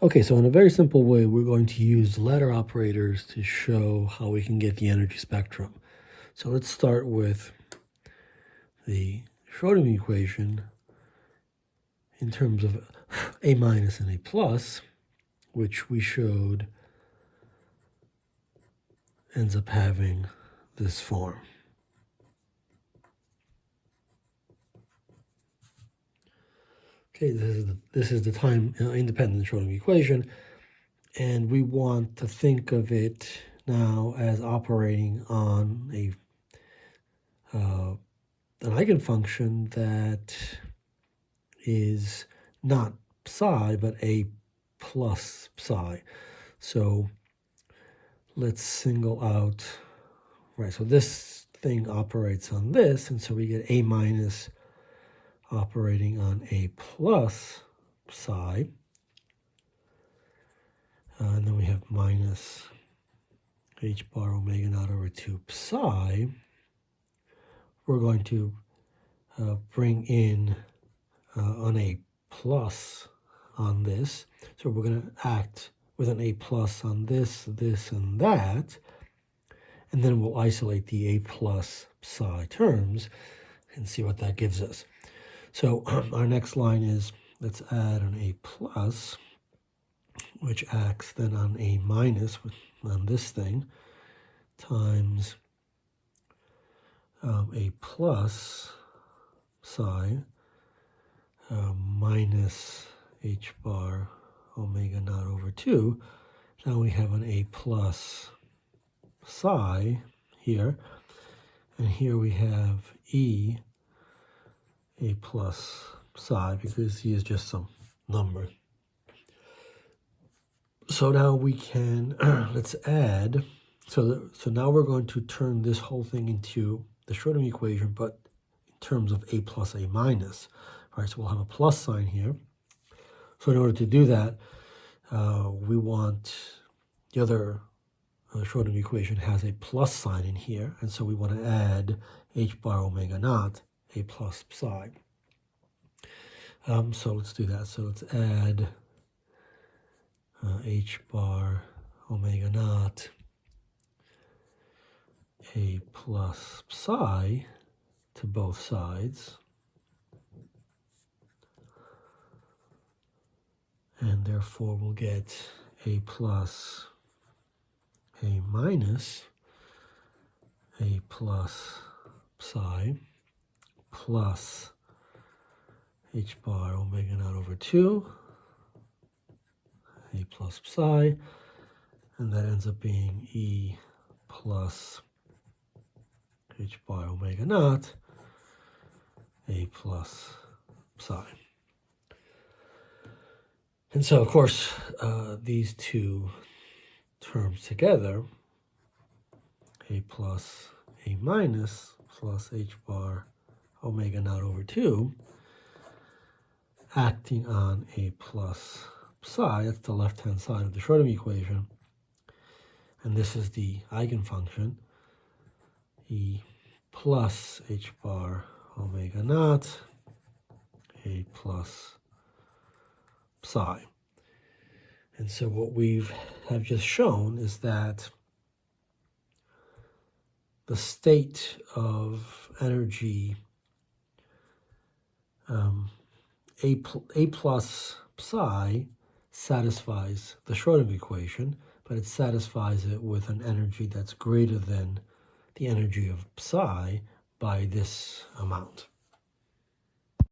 Okay, so in a very simple way, we're going to use letter operators to show how we can get the energy spectrum. So let's start with the Schrodinger equation in terms of A minus and A plus, which we showed ends up having this form. Okay, this is the time independent Schrodinger equation, and we want to think of it now as operating on an eigenfunction that is not psi, but A plus psi. So let's single out, right, so this thing operates on this, and so we get A minus operating on A plus psi. And then we have minus h bar omega naught over 2 psi. We're going to bring in an A plus on this. So we're going to act with an A plus on this, this, and that. And then we'll isolate the A plus psi terms and see what that gives us. So our next line is, let's add an A plus, which acts then on A minus on this thing, times A plus psi minus h bar omega naught over 2. Now we have an A plus psi here, and here we have E A plus psi, because E is just some number. So now we can, let's add, so now we're going to turn this whole thing into the Schrodinger equation, but in terms of A plus A minus, right? So we'll have a plus sign here. So in order to do that, we want the other Schrodinger equation has a plus sign in here, and so we want to add h bar omega naught A plus psi. So let's do that. So let's add h bar omega naught A plus psi to both sides, and therefore we'll get A plus A minus A plus psi plus h bar omega naught over 2 A plus psi, and that ends up being E plus h bar omega naught A plus psi. And so, of course, these two terms together, A plus A minus plus h bar omega naught over 2, acting on A plus psi, that's the left-hand side of the Schrodinger equation, and this is the eigenfunction, E plus h bar omega naught A plus psi. And so what we have just shown is that the state of energy A plus psi satisfies the Schrodinger equation, but it satisfies it with an energy that's greater than the energy of psi by this amount.